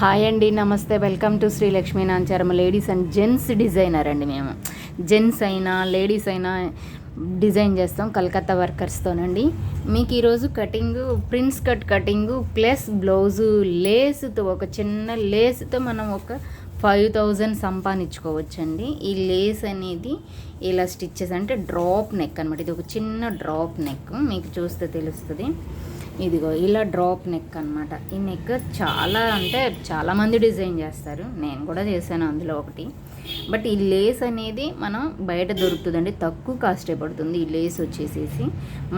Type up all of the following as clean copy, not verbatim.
Hi అండి, నమస్తే. Welcome to Shri Lakshmi Nancharamma ladies and gents designer అండి. మేము జెంట్స్ అయినా లేడీస్ అయినా డిజైన్ చేస్తాం కలకత్తా వర్కర్స్తోనండి. మీకు ఈరోజు cutting prince cutting plus blouse లేస్తో, ఒక చిన్న లేస్తో మనం ఒక 5000 సంపాదించుకోవచ్చండి. ఈ లేస్ అనేది ఇలా స్టిచ్చెస్ అంటే డ్రాప్ నెక్ అనమాట. ఇది ఒక చిన్న డ్రాప్ నెక్, మీకు చూస్తే తెలుస్తుంది. ఇదిగో ఇలా డ్రాప్ నెక్ అనమాట. ఈ నెక్ చాలామంది డిజైన్ చేస్తారు, నేను కూడా చేశాను అందులో ఒకటి. బట్ ఈ లేస్ అనేది మనం బయట దొరుకుతుందండి, తక్కువ కాస్టే పడుతుంది. ఈ లేస్ వచ్చేసేసి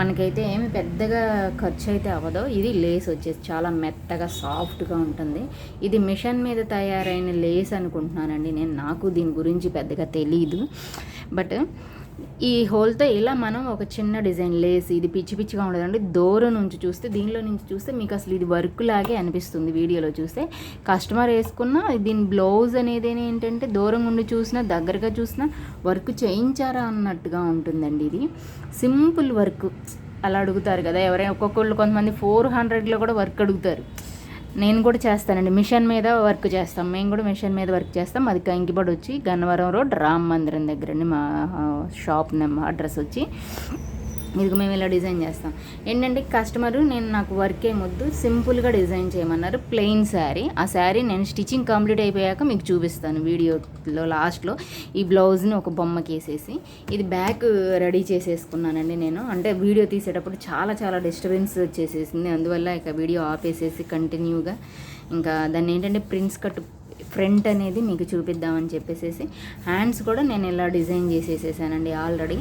మనకైతే ఏమి పెద్దగా ఖర్చు అయితే అవ్వదు. ఇది లేస్ వచ్చేసి చాలా మెత్తగా సాఫ్ట్గా ఉంటుంది. ఇది మిషన్ మీద తయారైన లేస్ అనుకుంటున్నానండి నేను, నాకు దీని గురించి పెద్దగా తెలీదు. బట్ ఈ హోల్తో ఇలా మనం ఒక చిన్న డిజైన్ లేస్, ఇది పిచ్చి పిచ్చిగా ఉండదండి. దూరం నుంచి చూస్తే, దీనిలో నుంచి చూస్తే మీకు అసలు ఇది వర్క్ లాగే అనిపిస్తుంది. వీడియోలో చూస్తే కస్టమర్ వేసుకున్న దీని బ్లౌజ్ అనేది ఏంటంటే దూరం ఉండి చూసినా దగ్గరగా చూసినా వర్క్ చేయించారా అన్నట్టుగా ఉంటుందండి. ఇది సింపుల్ వర్క్ అలా అడుగుతారు కదా ఎవరైనా, కొంతమంది 400లో కూడా వర్క్ అడుగుతారు. నేను కూడా చేస్తానండి, మిషన్ మీద వర్క్ చేస్తాం. మేము కూడా మిషన్ మీద వర్క్ చేస్తాం. అది కంకిపడి వచ్చి గన్నవరం రోడ్ రామ్ మందిరం దగ్గరండి మా షాప్ అడ్రస్ వచ్చి. ఇదిగో మేము ఇలా డిజైన్ చేస్తాం. ఏంటంటే కస్టమరు నాకు వర్క్ ఏమొద్దు, సింపుల్గా డిజైన్ చేయమన్నారు. ప్లెయిన్ శారీ. ఆ శారీ నేను స్టిచ్చింగ్ కంప్లీట్ అయిపోయాక మీకు చూపిస్తాను వీడియోలో లాస్ట్లో. ఈ బ్లౌజ్ని ఒక బొమ్మకి వేసేసి ఇది బ్యాక్ రెడీ చేసేసుకున్నానండి నేను. అంటే వీడియో తీసేటప్పుడు చాలా డిస్టర్బెన్స్ వచ్చేసేసింది, అందువల్ల ఇక వీడియో ఆపేసేసి కంటిన్యూగా ఇంకా దాన్ని ఏంటంటే ప్రిన్స్ కట్ ఫ్రంట్ అనేది మీకు చూపిద్దామని చెప్పేసి హ్యాండ్స్ కూడా నేను ఇలా డిజైన్ చేసేసేసానండి. ఆల్రెడీ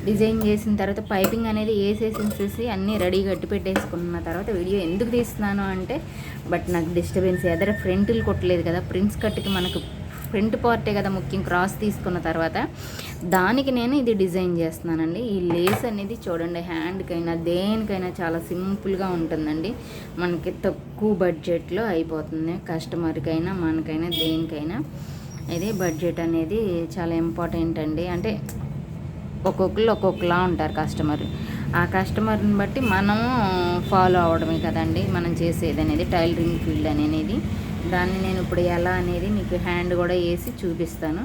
డిజైన్ చేసిన తర్వాత పైపింగ్ అనేది వేసేసేసి అన్నీ రెడీ కట్టి పెట్టేసుకున్న తర్వాత వీడియో ఎందుకు తీస్తున్నాను అంటే, బట్ నాకు డిస్టర్బెన్స్ ఎదర ఫ్రంట్లు కొట్టలేదు కదా. ప్రిన్స్ కట్కి మనకు ఫ్రంట్ పార్టే కదా ముఖ్యం, క్రాస్ తీసుకున్న తర్వాత దానికి నేను ఇది డిజైన్ చేస్తున్నానండి. ఈ లేస్ అనేది చూడండి, హ్యాండ్కైనా దేనికైనా చాలా సింపుల్గా ఉంటుందండి. మనకి తక్కువ బడ్జెట్లో అయిపోతుంది. కస్టమర్కైనా మనకైనా దేనికైనా ఇది బడ్జెట్ అనేది చాలా ఇంపార్టెంట్ అండి. అంటే ఒక్కొక్కరు ఒక్కొక్కలా ఉంటారు కస్టమర్. ఆ కస్టమర్ని బట్టి మనము ఫాలో అవడమే కదండి మనం చేసేది అనేది, టైలరింగ్ ఫీల్డ్ అనేది. దాన్ని నేను ఇప్పుడు ఎలా అనేది మీకు హ్యాండ్ కూడా వేసి చూపిస్తాను.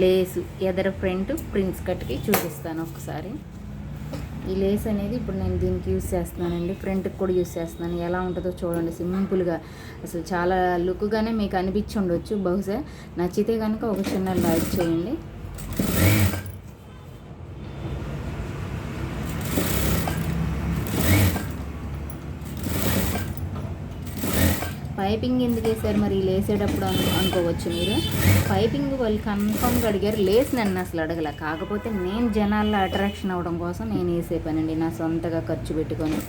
లేసు ఎదర ఫ్రంట్ ప్రిన్స్ కట్కి చూపిస్తాను ఒకసారి. ఈ లేస్ అనేది ఇప్పుడు నేను దీనికి యూస్ చేస్తున్నానండి, ఫ్రంట్కి కూడా యూస్ చేస్తున్నాను. ఎలా ఉంటుందో చూడండి, సింపుల్గా అసలు చాలా లుక్గానే మీకు అనిపించి ఉండొచ్చు. బహుశా నచ్చితే కనుక ఒక చిన్న లైక్ చేయండి. పైపింగ్ ఎందుకు వేసారు మరి లేసేటప్పుడు అనుకోవచ్చు మీరు. పైపింగ్ వాళ్ళు కన్ఫర్మ్గా అడిగారు, లేస్ నన్ను అసలు అడగల. కాకపోతే నేను జనాల్లో అట్రాక్షన్ అవ్వడం కోసం నేను వేసే పనండి, నా సొంతగా ఖర్చు పెట్టుకొని.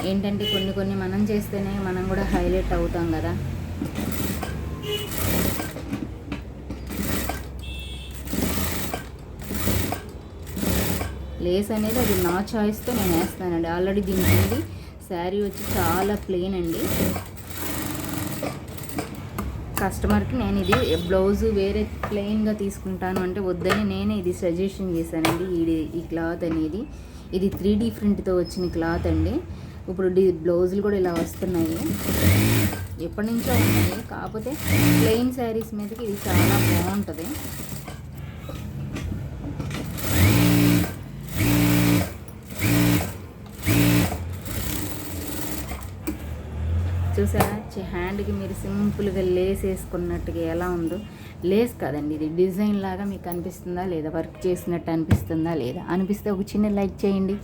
ఏంటంటే కొన్ని మనం చేస్తేనే మనం కూడా హైలైట్ అవుతాం కదా. లేస్ అనేది అది నా చాయిస్తో నేను వేస్తానండి. ఆల్రెడీ దీనికి శారీ వచ్చి చాలా ప్లెయిన్ అండి. కస్టమర్కి నేను ఇది బ్లౌజు వేరే ప్లెయిన్గా తీసుకుంటాను అంటే వద్దని నేనే ఇది సజెషన్ చేశానండి. ఈ క్లాత్ అనేది ఇది 3D ప్రింట్తో వచ్చిన క్లాత్ అండి. ఇప్పుడు బ్లౌజులు కూడా ఇలా వస్తున్నాయి, ఎప్పటి నుంచో ఉన్నాయి. కాకపోతే ప్లెయిన్ శారీస్ మీదకి ఇది చాలా బాగుంటుంది. చూసారా, హ్యాండ్కి మీరు సింపుల్గా లేస్ వేసుకున్నట్టుగా ఎలా ఉందో. లేస్ కాదండి, ఇది డిజైన్ లాగా మీకు అనిపిస్తుందా లేదా, వర్క్ చేసినట్టు అనిపిస్తుందా లేదా? అనిపిస్తే ఒక చిన్న లైక్ చేయండి.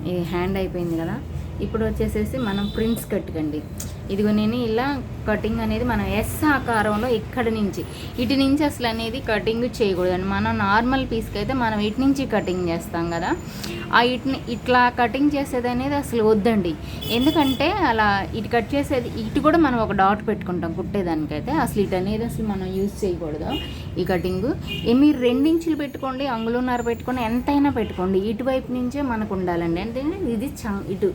ఇది హ్యాండ్ అయిపోయింది కదా. ఇప్పుడు వచ్చేసేసి మనం ప్రిన్స్ కట్టుకండి. ఇదిగో నేను ఇలా కటింగ్ అనేది మనం ఎస్ ఆకారంలో ఇక్కడి నుంచి ఇటు నుంచి అసలు అనేది కటింగ్ చేయకూడదండి. మనం నార్మల్ పీస్కి అయితే మనం ఇటు నుంచి కటింగ్ చేస్తాం కదా, ఆ ఇట్లా కటింగ్ చేసేది అనేది అసలు వద్దండి. ఎందుకంటే అలా ఇటు కట్ చేసేది, ఇటు కూడా మనం ఒక డాట్ పెట్టుకుంటాం కుట్టేదానికైతే. అసలు ఇటు అనేది అసలు మనం యూజ్ చేయకూడదు ఈ కటింగు. మీరు 2 ఇంచులు పెట్టుకోండి, అంగుళన్నర పెట్టుకోండి, ఎంతైనా పెట్టుకోండి. ఇటువైపు నుంచే మనకు ఉండాలండి. ఎందుకంటే ఇది ఇటు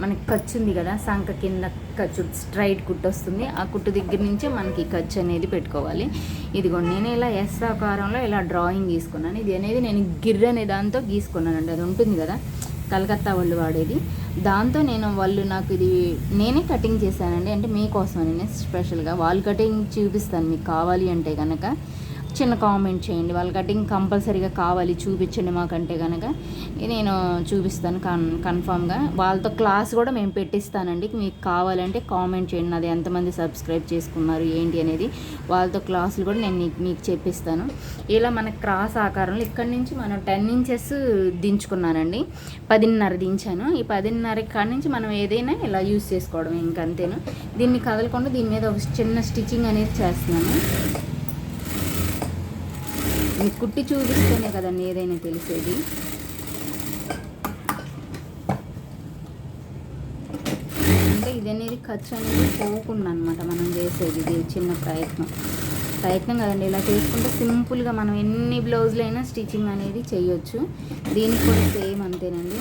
మనకి ఖర్చు ఉంది కదా, సంక కింద ఖర్చు స్ట్రైట్ కుట్టు వస్తుంది. ఆ కుట్టు దగ్గర నుంచే మనకి ఖర్చు అనేది పెట్టుకోవాలి. ఇదిగోండి నేను ఇలా ఎస్ ఆకారంలో ఇలా డ్రాయింగ్ గీసుకున్నాను. ఇది అనేది నేను గిర్ర అనే దాంతో గీసుకున్నానండి. అది ఉంటుంది కదా కలకత్తా వాళ్ళు వాడేది, దాంతో వాళ్ళు నాకు ఇది నేనే కటింగ్ చేశానండి. అంటే మీకోసం నేను స్పెషల్గా వాల్ కటింగ్ చూపిస్తాను. మీకు కావాలి అంటే కనుక చిన్న కామెంట్ చేయండి. వాళ్ళ కటింగ్ కంపల్సరీగా కావాలి చూపించండి మాకంటే కనుక నేను చూపిస్తాను కన్ఫామ్గా. వాళ్ళతో క్లాస్ కూడా మేము పెట్టిస్తానండి. మీకు కావాలంటే కామెంట్ చేయండి. నాది ఎంతమంది సబ్స్క్రైబ్ చేసుకున్నారు ఏంటి అనేది వాళ్ళతో క్లాసులు కూడా నేను మీకు చెప్పిస్తాను. ఇలా మన క్రాస్ ఆకారంలో ఇక్కడి నుంచి మనం 10 ఇంచెస్ దించుకున్నానండి. 10.5 దించాను. ఈ 10.5 కాడి నుంచి మనం ఏదైనా ఇలా యూస్ చేసుకోవడం ఇంకంతేను. దీన్ని కదలకుండా దీని మీద ఒక చిన్న స్టిచ్చింగ్ అనేది చేస్తున్నాను. మీకు కుట్టి చూపిస్తేనే కదండి ఏదైనా తెలిసేది. అంటే ఇది అనేది ఖర్చు అనేది పోకుండా అనమాట మనం చేసేది. ఇది చిన్న ప్రయత్నం కదండి. ఇలా చేసుకుంటే సింపుల్గా మనం ఎన్ని బ్లౌజులైనా స్టిచ్చింగ్ అనేది చేయొచ్చు. దీనికి కూడా సేమ్ అంతేనండి.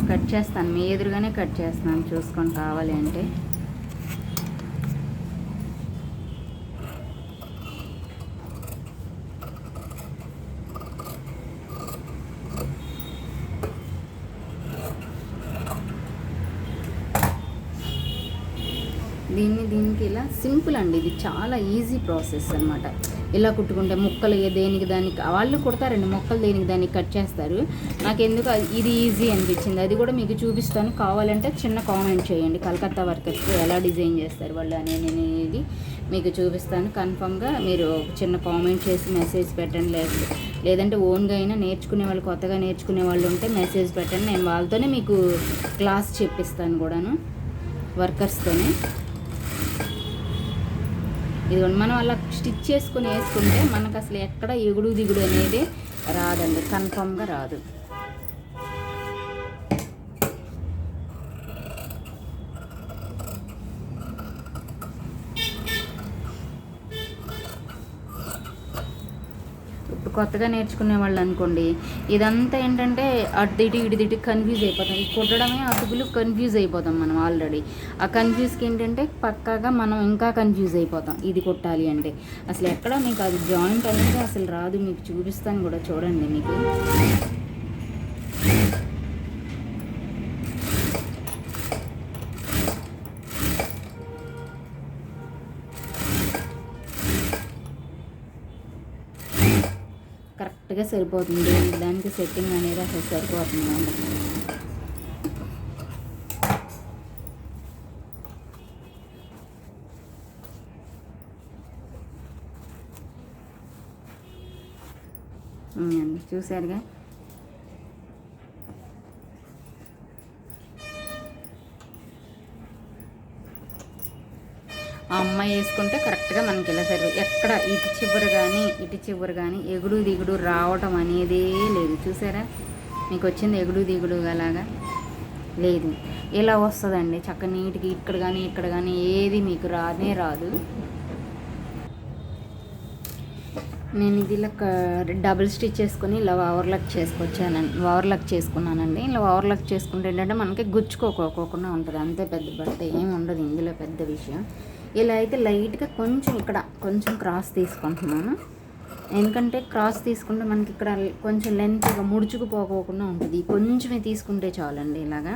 కట్ చేస్తాను, మీ ఎదురుగానే కట్ చేస్తున్నాను, చూసుకొని కావాలి అంటే. దీనికి ఇలా సింపుల్ అండి. ఇది చాలా ఈజీ ప్రాసెస్ అనమాట. ఇలా కుట్టుకుంటే ముక్కలు దేనికి దానికి వాళ్ళు కుడతారండి, మొక్కలు దేనికి దానికి కట్ చేస్తారు. నాకెందుకు ఇది ఈజీ అనిపించింది. అది కూడా మీకు చూపిస్తాను. కావాలంటే చిన్న కామెంట్ చేయండి. కలకత్తా వర్కర్స్ ఎలా డిజైన్ చేస్తారు వాళ్ళు అనేది మీకు చూపిస్తాను. కన్ఫామ్గా మీరు చిన్న కామెంట్ చేసి మెసేజ్ పెట్టండి. లేదంటే ఓన్గా అయినా నేర్చుకునే వాళ్ళు, కొత్తగా నేర్చుకునే వాళ్ళు ఉంటే మెసేజ్ పెట్టండి. నేను వాళ్ళతోనే మీకు క్లాస్ చెప్పిస్తాను కూడాను, వర్కర్స్తోనే. ఇదిగోండి, మనం అలా స్టిచ్ చేసుకుని వేసుకుంటే మనకు అసలు ఎక్కడ ఎగుడు దిగుడు అనేది రాదండి, కన్ఫామ్గా రాదు. ఇప్పుడు కొత్తగా నేర్చుకునే వాళ్ళు అనుకోండి, ఇదంతా ఏంటంటే అటు ఇటు కన్ఫ్యూజ్ అయిపోతాం. ఈ కుట్టడమే అతుకులు కన్ఫ్యూజ్ అయిపోతాం మనం ఆల్రెడీ. ఆ కన్ఫ్యూజ్కి ఏంటంటే పక్కాగా మనం ఇంకా కన్ఫ్యూజ్ అయిపోతాం ఇది కుట్టాలి అంటే. అసలు ఎక్కడ మీకు అది జాయింట్ అనేది అసలు రాదు. మీకు చూపిస్తాను కూడా, చూడండి. మీకు కరెక్ట్గా సరిపోతుంది. దానికి సెట్టింగ్ అనేది అసలు సరిపోతుంది అందుకు. చూసారుగా, ఆ అమ్మాయి వేసుకుంటే కరెక్ట్గా మనకి ఇలా సరి ఎక్కడ ఇటు చివరి కానీ ఎగుడు దిగుడు రావటం అనేదే లేదు. చూసారా, మీకు వచ్చింది ఎగుడు దిగుడు అలాగా లేదు. ఇలా వస్తుందండి చక్క నీట్గా. ఇక్కడ కానీ ఏది మీకు రాదు. నేను ఇది ఇలా డబుల్ స్టిచ్ చేసుకొని ఇలా ఓవర్లాక్ చేసుకున్నానండి. ఇలా ఓవర్లాక్ చేసుకుంటే ఏంటంటే మనకి గుచ్చుకోకుండా ఉంటుంది. అంతే, పెద్ద బట్ట ఏమి ఉండదు ఇందులో పెద్ద విషయం. ఇలా అయితే లైట్గా కొంచెం క్రాస్ తీసుకుంటున్నాను. ఎందుకంటే క్రాస్ తీసుకుంటే మనకి ఇక్కడ కొంచెం లెంత్గా ముడుచుకుపోకుండా ఉంటుంది. కొంచెమే తీసుకుంటే చాలండి. ఇలాగా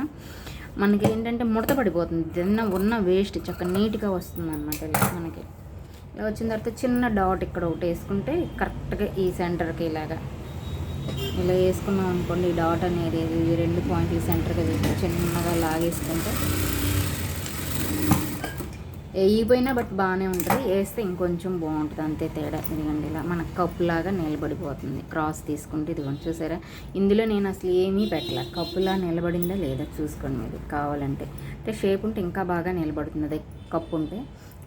మనకి ఏంటంటే ముడత పడిపోతుంది, ఉన్న వేస్ట్ చక్కగా నీట్గా వస్తుంది అన్నమాట. ఇలా మనకి ఇలా వచ్చిన తర్వాత చిన్న డాట్ ఇక్కడ ఒకటి వేసుకుంటే కరెక్ట్గా ఈ సెంటర్కి ఇలా వేసుకున్నాం అనుకోండి. ఈ డాట్ అనేది ఈ 2 పాయింట్లు సెంటర్గా చిన్నగా లాగేసుకుంటే వేయిపోయినా బట్ బాగానే ఉంటుంది. వేస్తే ఇంకొంచెం బాగుంటుంది, అంతే తేడా. ఇదిగోండి ఇలా మనకు కప్పులాగా నిలబడిపోతుంది క్రాస్ తీసుకుంటే. ఇదిగోండి చూసారా, ఇందులో నేను అసలు ఏమీ పెట్టలే. కప్పులా నిలబడిందా లేదా చూసుకోండి మీరు కావాలంటే. అంటే షేప్ ఉంటే ఇంకా బాగా నిలబడుతుంది. అదే కప్పు ఉంటే,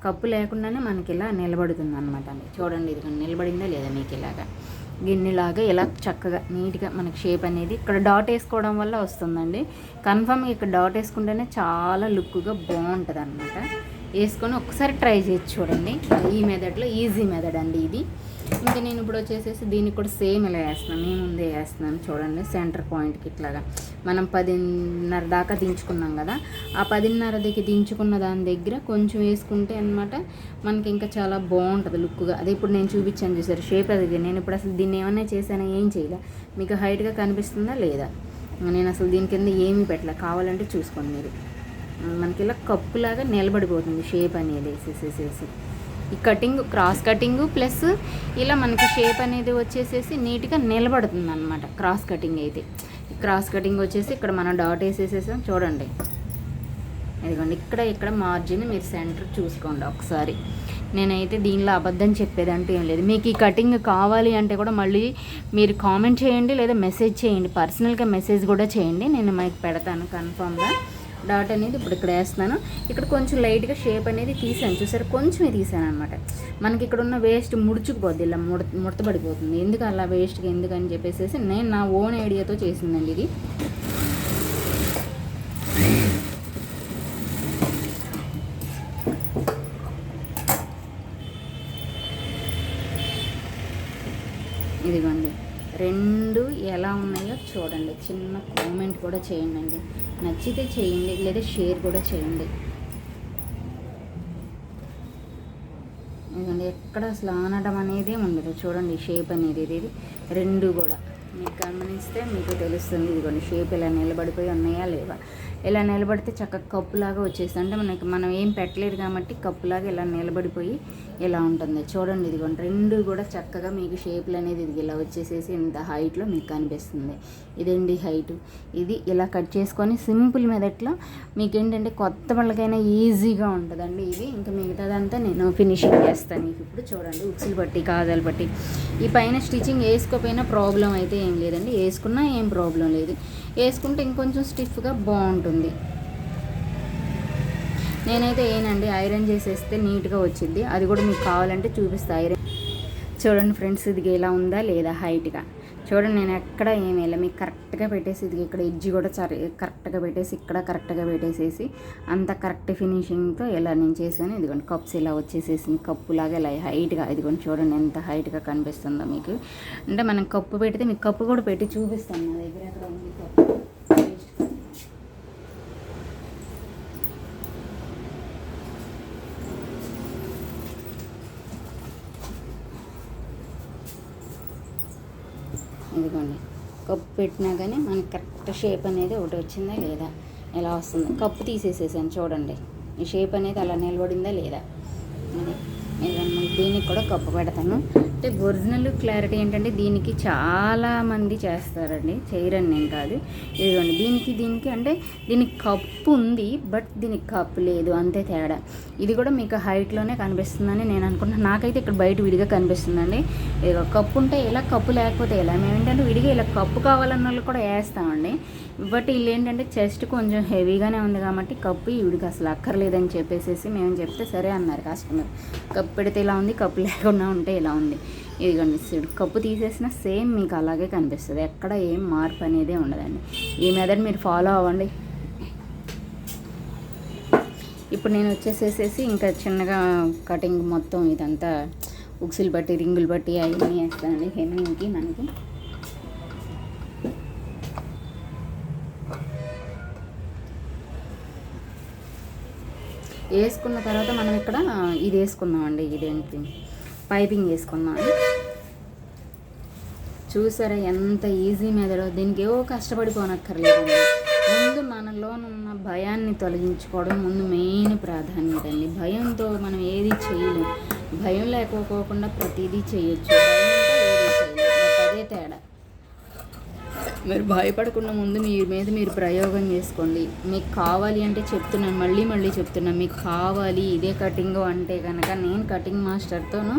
కప్పు లేకుండానే మనకి ఇలా నిలబడుతుంది అనమాట అండి. చూడండి, ఇదిగోండి నిలబడిందా లేదా మీకు ఇలాగా గిన్నెలాగా ఇలా చక్కగా నీట్గా మనకి షేప్ అనేది. ఇక్కడ డాట్ వేసుకోవడం వల్ల వస్తుందండి. కన్ఫర్మ్గా ఇక్కడ డాట్ వేసుకుంటేనే చాలా లుక్గా బాగుంటుంది అనమాట. వేసుకొని ఒకసారి ట్రై చేసి చూడండి. ఈ మెథడ్లో ఈజీ మెథడ్ అండి ఇది. ఇంకా నేను ఇప్పుడు వచ్చేసేసి దీనికి కూడా సేమ్ ఇలా వేస్తున్నాను. నేను ముందే వేస్తున్నాను చూడండి. సెంటర్ పాయింట్కి ఇట్లాగా మనం 10:30 దాకా దించుకున్నాం కదా, ఆ 10:30కి దించుకున్న దాని దగ్గర కొంచెం వేసుకుంటే అనమాట మనకి ఇంకా చాలా బాగుంటుంది లుక్గా. అదే ఇప్పుడు నేను చూపించాను చూసారు షేప్ అది. నేను ఇప్పుడు అసలు దీన్ని ఏమన్నా చేశానా, ఏం చేయలే. మీకు హైట్గా కనిపిస్తుందా లేదా, నేను అసలు దీని కింద ఏమీ పెట్టలే. కావాలంటే చూసుకోండి మీరు. మనకి ఇలా కప్పులాగా నిలబడిపోతుంది షేప్ అనేది వేసేసేసి. ఈ కటింగ్ క్రాస్ కటింగు ప్లస్ ఇలా మనకి షేప్ అనేది వచ్చేసేసి నీట్గా నిలబడుతుంది అనమాట. క్రాస్ కటింగ్ అయితే క్రాస్ కటింగ్ వచ్చేసి ఇక్కడ మనం డాట్ వేసేసేసాం చూడండి. ఇదిగోండి ఇక్కడ మార్జిన్ మీరు సెంటర్ చూసుకోండి ఒకసారి. నేనైతే దీనిలో అబద్ధం చెప్పేదంటూ ఏం లేదు. మీకు ఈ కటింగ్ కావాలి అంటే కూడా మళ్ళీ మీరు కామెంట్ చేయండి, లేదా మెసేజ్ చేయండి, పర్సనల్గా మెసేజ్ కూడా చేయండి, నేను మీకు పెడతాను కన్ఫామ్గా. డాట్ అనేది ఇప్పుడు ఇక్కడ వేస్తున్నాను. ఇక్కడ కొంచెం లైట్గా షేప్ అనేది తీసాను చూసారు, కొంచెమే తీసాను అనమాట. మనకి ఇక్కడ ఉన్న వేస్ట్ ముడుచుకుపోద్ది, ఇలా ముడతపడిపోతుంది. ఎందుకు అలా వేస్ట్గా ఎందుకని చెప్పేసి నేను నా ఓన్ ఐడియాతో చేసిందండి ఇది. ఇదిగోండి రెండు ఎలా ఉన్నాయో చూడండి. చిన్న కామెంట్ కూడా చేయండి, నచ్చితే చేయండి, లేదా షేర్ కూడా చేయండి. ఇదిగోండి ఎక్కడ అసలు ఆనడం అనేది ఉండదు చూడండి. షేప్ అనేది ఇది రెండు కూడా మీకు గమనిస్తే మీకు తెలుస్తుంది. ఇదిగోండి షేప్ ఇలా నిలబడిపోయి ఉన్నాయా లేవా. ఇలా నిలబడితే చక్కగా కప్పులాగా వచ్చేస్తుంది. అంటే మనం ఏం పెట్టలేదు కాబట్టి కప్పులాగా ఇలా నిలబడిపోయి ఇలా ఉంటుంది చూడండి. ఇదిగోండి రెండు కూడా చక్కగా మీకు షేప్లు అనేది ఇది ఇలా వచ్చేసేసి ఇంత హైట్లో మీకు కనిపిస్తుంది. ఇదండి హైటు. ఇది ఇలా కట్ చేసుకొని సింపుల్ మెథడ్లో మీకు ఏంటంటే కొత్త వాళ్ళకైనా ఈజీగా ఉంటుందండి ఇది. ఇంకా మిగతాదంతా నేను ఫినిషింగ్ చేస్తాను మీకు ఇప్పుడు చూడండి. ఉక్సులు పట్టి కాజాలు పట్టి ఈ పైన స్టిచ్చింగ్ వేసుకోపోయినా ప్రాబ్లం అయితే ఏం లేదండి, వేసుకున్నా ఏం ప్రాబ్లం లేదు. వేసుకుంటే ఇంకొంచెం స్టిఫ్గా బాగుంటుంది. నేనైతే ఏనండి ఐరన్ చేసేస్తే నీట్గా వచ్చింది. అది కూడా మీకు కావాలంటే చూపిస్తా. ఐరన్ చూడండి ఫ్రెండ్స్, ఇది ఇలా ఉందా లేదా హైట్గా చూడండి. నేను ఎక్కడ ఏమి వెళ్ళా మీకు కరెక్ట్గా పెట్టేసి ఇది ఇక్కడ ఎడ్జి కూడా కరెక్ట్గా పెట్టేసి ఇక్కడ కరెక్ట్గా పెట్టేసేసి అంత కరెక్ట్ ఫినిషింగ్తో ఇలా నేను చేశాను. ఇదిగోండి కప్స్ ఇలా వచ్చేసేసి కప్పులాగా ఇలా హైట్గా ఇదిగోండి చూడండి ఎంత హైట్గా కనిపిస్తుందో మీకు. అంటే మనం కప్పు పెడితే మీకు కప్పు కూడా పెట్టి చూపిస్తాను. నా దగ్గర ఎక్కడ ఉంది కప్పు. ఇదిగోండి కప్పు పెట్టినా కానీ మనకి కరెక్ట్ షేప్ అనేది ఒకటి వచ్చిందా లేదా, ఎలా వస్తుంది. కప్పు తీసేసేసాను చూడండి. ఈ షేప్ అనేది అలా నిలబడిందా లేదా. దీనికి కూడా కప్పు పెడతాను. అంటే ఒరిజినల్ క్లారిటీ ఏంటంటే దీనికి చాలామంది చేస్తారండి, చేయరని నేను కాదు. ఇదిగోండి దీనికి అంటే దీనికి కప్పు ఉంది బట్ దీనికి కప్పు లేదు, అంతే తేడా. ఇది కూడా మీకు హైట్లోనే కనిపిస్తుందని నేను అనుకుంటున్నాను. నాకైతే ఇక్కడ బయట విడిగా కనిపిస్తుందండి. ఇదిగో కప్పు ఉంటే ఇలా, కప్పు లేకపోతే ఇలా. మేము ఏంటంటే విడిగా ఇలా కప్పు కావాలన్న వాళ్ళు కూడా వేస్తామండి. బట్ వీళ్ళు ఏంటంటే చెస్ట్ కొంచెం హెవీగానే ఉంది కాబట్టి కప్పు ఈవిడికి అసలు అక్కర్లేదని చెప్పేసి మేము చెప్తే సరే అన్నారు కస్టమర్. కప్పు పెడితే ఇలా ఉంది, కప్పు లేకుండా ఉంటే ఇలా ఉంది. ఇదిగోండి కప్పు తీసేసిన సేమ్ మీకు అలాగే కనిపిస్తుంది, ఎక్కడ ఏం మార్పు అనేదే ఉండదండి. ఈ మెథడ్ మీరు ఫాలో అవ్వండి. ఇప్పుడు నేను వచ్చేసేసి ఇంకా చిన్నగా కటింగ్ మొత్తం ఇదంతా ఉక్సులు బట్టి రింగులు బట్టి అవన్నీ వేస్తానండి హెమ్మింగ్కి. మనకి వేసుకున్న తర్వాత మనం ఇక్కడ ఇది వేసుకున్నామండి, ఇదేంటి పైపింగ్ వేసుకున్నాం. చూసారా ఎంత ఈజీ మెథడ్. దీనికి ఏవో కష్టపడిపోనక్కర్లేదండి. ముందు మనలోనున్న భయాన్ని తొలగించుకోవడం ముందు మెయిన్ ప్రాధాన్యత అండి. భయంతో మనం ఏది చేయలేం. భయం లేకపోకుండా ప్రతిదీ చేయొచ్చు, అదే తేడా. మీరు భయపడకుండా ముందు మీ మీద మీరు ప్రయోగం చేసుకోండి. మీకు కావాలి అంటే చెప్తున్నాను, మళ్ళీ చెప్తున్నాను, మీకు కావాలి ఇదే కటింగ్ అంటే కనుక నేను కటింగ్ మాస్టర్తోనూ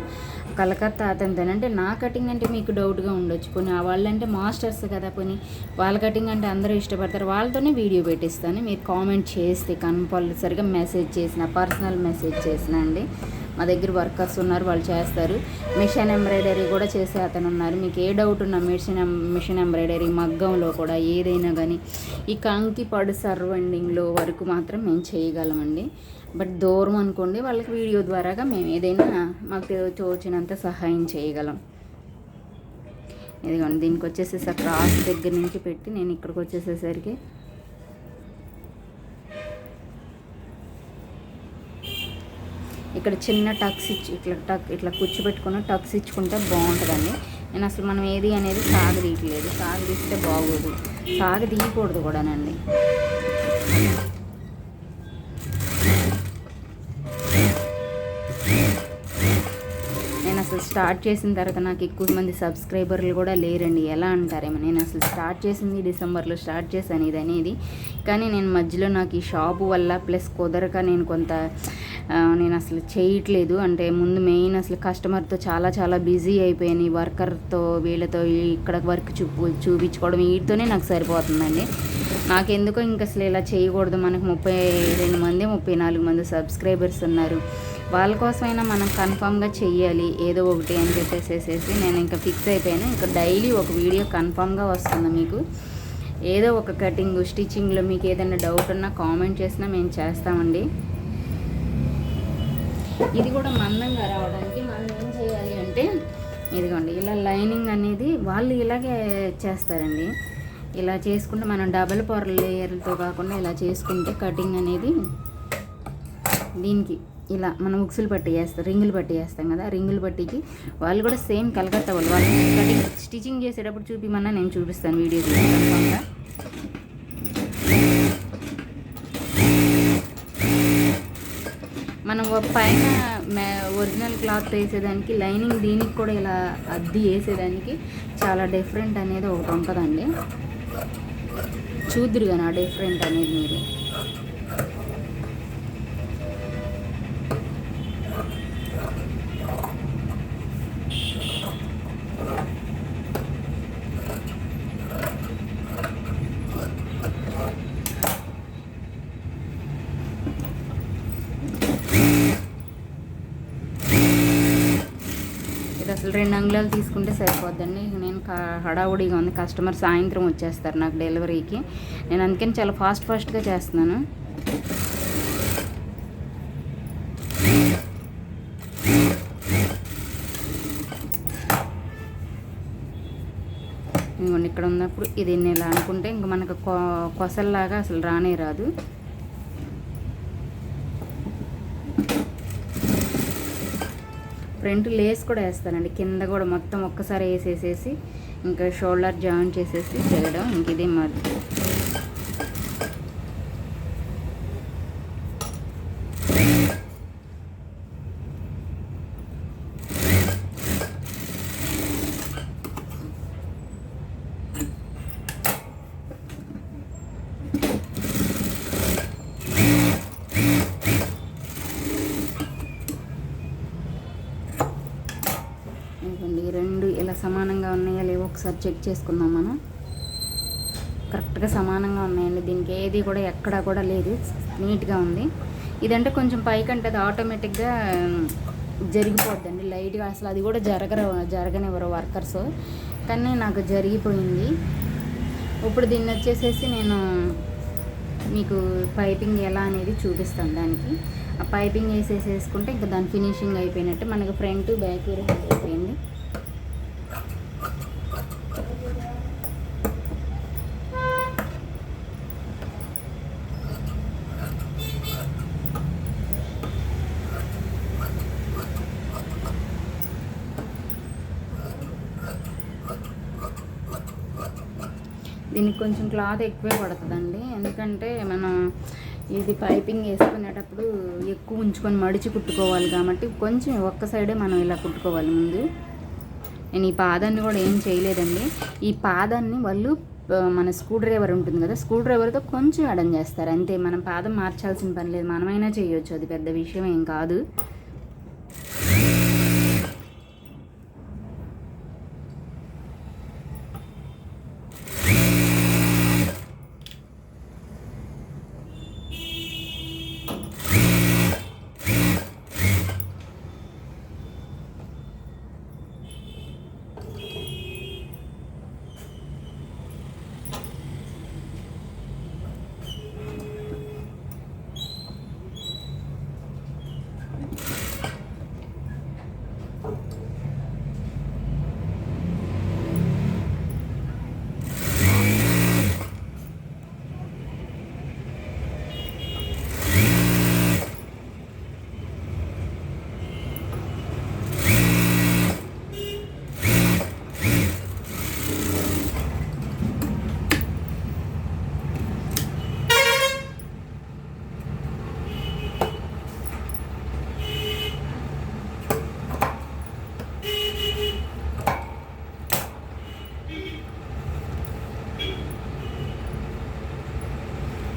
కలకత్తా అతనితో. అంటే నా కటింగ్ అంటే మీకు డౌట్గా ఉండొచ్చు, పోనీ వాళ్ళంటే మాస్టర్స్ కదా, పోనీ వాళ్ళ కటింగ్ అంటే అందరూ ఇష్టపడతారు, వాళ్ళతోనే వీడియో పెట్టిస్తాను. మీరు కామెంట్ చేస్తే కంపల్సరిగా మెసేజ్ చేసిన, పర్సనల్ మెసేజ్ చేసిన అండి. మా దగ్గర వర్కర్స్ ఉన్నారు, వాళ్ళు చేస్తారు. మిషన్ ఎంబ్రాయిడరీ కూడా చేసే అతను ఉన్నారు. మీకు ఏ డౌట్ ఉన్నా మిషన్ ఎంబ్రాయిడరీ మగ్గంలో కూడా ఏదైనా కానీ ఈ కంకి పడు సర్వండింగ్లో వరకు మాత్రం మేము చేయగలమండి. బట్ దూరం అనుకోండి, వాళ్ళకి వీడియో ద్వారాగా మేము ఏదైనా మాకు తోచినంత సహాయం చేయగలం. ఇదిగోండి, దీనికి వచ్చేసేసి క్రాస్ దగ్గర నుంచి పెట్టి నేను ఇక్కడికి వచ్చేసేసరికి ఇక్కడ చిన్న టక్స్ ఇచ్చి ఇట్లా కూర్చోబెట్టుకుని టక్స్ ఇచ్చుకుంటే బాగుంటుందండి. నేను అసలు మనం ఏది అనేది సాగదీయట్లేదు, సాగదీస్తే బాగోదు, సాగదీయకూడదు కూడానండి. నేను అసలు స్టార్ట్ చేసిన తర్వాత నాకు ఎక్కువ మంది సబ్స్క్రైబర్లు కూడా లేరండి. ఎలా అంటారేమో, నేను అసలు స్టార్ట్ చేసింది డిసెంబర్లో స్టార్ట్ చేశాను ఇది అనేది. కానీ నేను మధ్యలో నాకు ఈ షాపు వల్ల ప్లస్ కుదరక నేను అసలు చేయట్లేదు. అంటే ముందు మెయిన్ అసలు కస్టమర్తో చాలా బిజీ అయిపోయాను. ఈ వర్కర్తో వీళ్ళతో ఇక్కడ వర్క్ చూపించుకోవడం వీటితోనే నాకు సరిపోతుందండి. నాకెందుకో ఇంక అసలు ఇలా చేయకూడదు. మనకు 32 మంది 34 మంది సబ్స్క్రైబర్స్ ఉన్నారు, వాళ్ళ కోసమైనా మనం కన్ఫామ్గా చెయ్యాలి ఏదో ఒకటి అని చెప్పేసేసి నేను ఇంకా ఫిక్స్ అయిపోయాను. ఇంకా డైలీ ఒక వీడియో కన్ఫామ్గా వస్తుంది మీకు. ఏదో ఒక కటింగ్ స్టిచ్చింగ్లో మీకు ఏదైనా డౌట్ ఉన్నా కామెంట్ చేసినా మేము చేస్తామండి. ఇది కూడా మందంగా రావడానికి మనం ఏం చేయాలి అంటే, ఇదిగోండి ఇలా లైనింగ్ అనేది వాళ్ళు ఇలాగే చేస్తారండి. ఇలా చేసుకుంటే మనం డబల్ పొర లేయర్లతో కాకుండా ఇలా చేసుకుంటే కటింగ్ అనేది దీనికి ఇలా మనం ఉక్సులు పట్టి వేస్తాం, రింగులు పట్టి వేస్తాం కదా, రింగులు పట్టికి వాళ్ళు కూడా సేమ్ కలకత్తా వాళ్ళు కటింగ్ స్టిచ్చింగ్ చేసేటప్పుడు చూపిమన్నా నేను చూపిస్తాను వీడియో కన్ఫామ్గా. మనం పైన ఒరిజినల్ క్లాత్ వేసేదానికి లైనింగ్ దీనికి కూడా ఇలా అద్ది వేసేదానికి చాలా డిఫరెంట్ అనేది ఒకటి ఉంటుందండి. చూద్దురు కానీ ఆ డిఫరెంట్ అనేది మీరు. అసలు 2 అంగుళాలు తీసుకుంటే సరిపోద్దండి. నేను హడావుడిగా ఉంది, కస్టమర్ సాయంత్రం వచ్చేస్తారు నాకు డెలివరీకి. నేను అందుకని చాలా ఫాస్ట్గా చేస్తున్నాను. ఇంకోండి ఇక్కడ ఉన్నప్పుడు ఇది ఇలా అనుకుంటే ఇంక మనకు కొసల్లాగా అసలు రానే రాదు. ఫ్రంట్ లేస్ కూడా వేస్తానండి, కింద కూడా మొత్తం ఒక్కసారి వేసేసేసి ఇంకా షోల్డర్ జాయిన్ చేసేసి చేయడం. ఇంక ఇదే మాది. ఇవ్వండి, 2 ఇలా సమానంగా ఉన్నాయా లేవో ఒకసారి చెక్ చేసుకుందాం మనం. కరెక్ట్గా సమానంగా ఉన్నాయండి, దీనికి ఏది కూడా ఎక్కడా కూడా లేదు, నీట్గా ఉంది. ఇదంటే కొంచెం పైకంటే అది ఆటోమేటిక్గా జరిగిపోద్దండి లైట్గా. అసలు అది కూడా జరగనివ్వరు వర్కర్స్, కానీ నాకు జరిగిపోయింది. ఇప్పుడు దీన్ని వచ్చేసేసి నేను మీకు పైపింగ్ ఎలా అనేది చూపిస్తాను. దానికి ఆ పైపింగ్ వేసేసుకుంటే ఇంకా దాని ఫినిషింగ్ అయిపోయినట్టు. మనకు ఫ్రంట్ బ్యాక్ అయిపోయింది. దీనికి కొంచెం క్లాత్ ఎక్కువే పడుతుందండి, ఎందుకంటే మనం ఇది పైపింగ్ వేసుకునేటప్పుడు ఎక్కువ ఉంచుకొని మడిచి కుట్టుకోవాలి కాబట్టి కొంచెం ఒక్క సైడే మనం ఇలా కుట్టుకోవాలి. ముందు నేను ఈ పాదాన్ని కూడా ఏం చేయలేదండి. ఈ పాదాన్ని వాళ్ళు మన స్క్రూ డ్రైవర్ ఉంటుంది కదా, స్క్రూ డ్రైవర్తో కొంచెం ఎడం చేస్తారు అంతే. మనం పాదం మార్చాల్సిన పని లేదు, మనమైనా చేయొచ్చు, అది పెద్ద విషయం ఏం కాదు.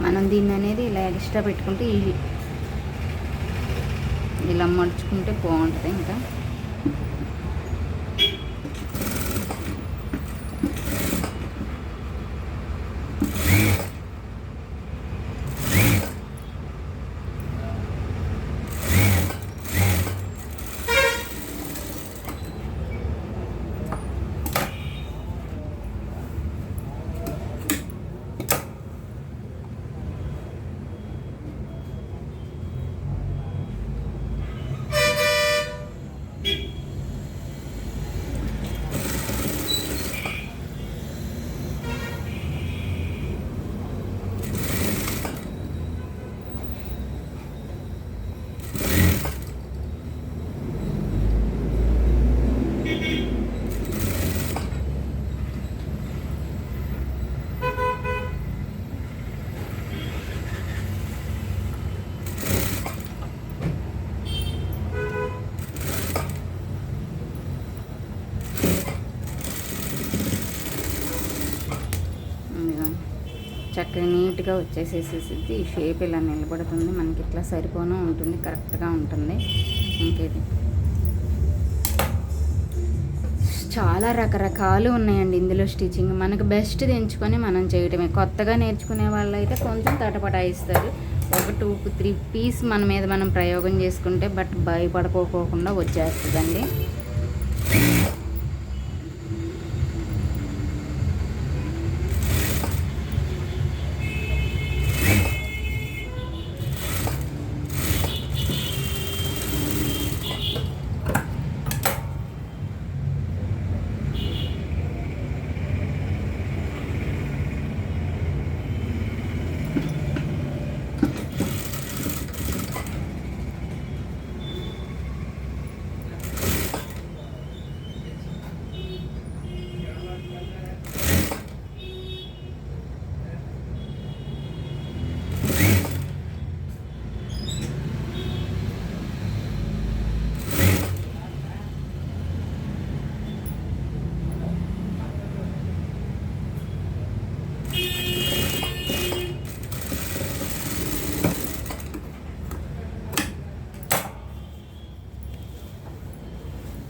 మనం దీన్ని అనేది ఇలా ఎక్స్ట్రా పెట్టుకుంటే ఇలా మడుచుకుంటే బాగుంటుంది. ఇంకా చక్కగా నీట్గా వచ్చేసేసేసి ఈ షేప్ ఇలా నిలబడుతుంది. మనకి ఇట్లా సరిపోను ఉంటుంది, కరెక్ట్గా ఉంటుంది. ఇంకేది చాలా రకరకాలు ఉన్నాయండి ఇందులో స్టిచ్చింగ్. మనకు బెస్ట్ ఎంచుకొని మనం చేయటమే. కొత్తగా నేర్చుకునే వాళ్ళు అయితే కొంచెం తటపటాయిస్తారు. ఒక 2-3 పీస్ మన మీద మనం ప్రయోగం చేసుకుంటే బట్ భయపడిపోకుండా వచ్చేస్తుందండి.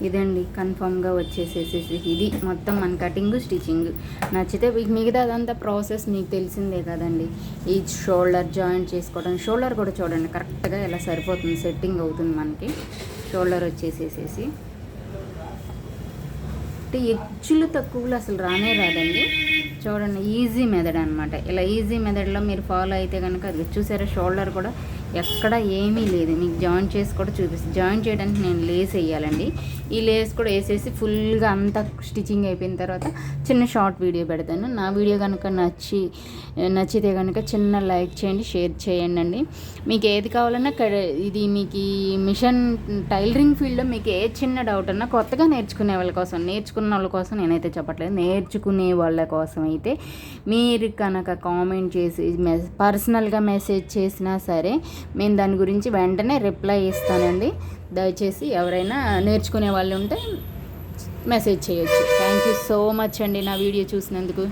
ఇదండి కన్ఫామ్గా వచ్చేసేసేసి ఇది మొత్తం మన కటింగ్ స్టిచ్చింగ్. నచ్చితే మిగతా అదంతా ప్రాసెస్ మీకు తెలిసిందే కదండి. ఈ షోల్డర్ జాయింట్ చేసుకోవడం, షోల్డర్ కూడా చూడండి కరెక్ట్గా ఎలా సరిపోతుంది, సెట్టింగ్ అవుతుంది మనకి. షోల్డర్ వచ్చేసేసేసి ఎచ్చులు తక్కువలు అసలు రానే రాదండి. చూడండి ఈజీ మెథడ్ అనమాట. ఇలా ఈజీ మెథడ్లో మీరు ఫాలో అయితే కనుక అది చూసారా, షోల్డర్ కూడా ఎక్కడ ఏమీ లేదు. మీకు జాయిన్ చేసి కూడా చూపిస్తుంది. జాయిన్ చేయడానికి నేను లేస్ వేయాలండి. ఈ లేస్ కూడా వేసేసి ఫుల్గా అంతా స్టిచ్చింగ్ అయిపోయిన తర్వాత చిన్న షార్ట్ వీడియో పెడతాను. నా వీడియో కనుక నచ్చితే కనుక చిన్న లైక్ చేయండి, షేర్ చేయండి అండి. మీకు ఏది కావాలన్నా ఇది మీకు ఈ మిషన్ టైలరింగ్ ఫీల్డ్లో మీకు ఏ చిన్న డౌట్ అన్నా కొత్తగా నేర్చుకునే వాళ్ళ కోసం, నేర్చుకున్న వాళ్ళ కోసం నేనైతే చెప్పట్లేదు, నేర్చుకునే వాళ్ళ కోసం అయితే మీరు కనుక కామెంట్ చేసి పర్సనల్గా మెసేజ్ చేసినా సరే నేను దాని గురించి వెంటనే రిప్లై ఇస్తానండి. దయచేసి ఎవరైనా నేర్చుకునే వాళ్ళు ఉంటే మెసేజ్ చేయొచ్చు. థ్యాంక్ యూ సో మచ్ అండి నా వీడియో చూసినందుకు.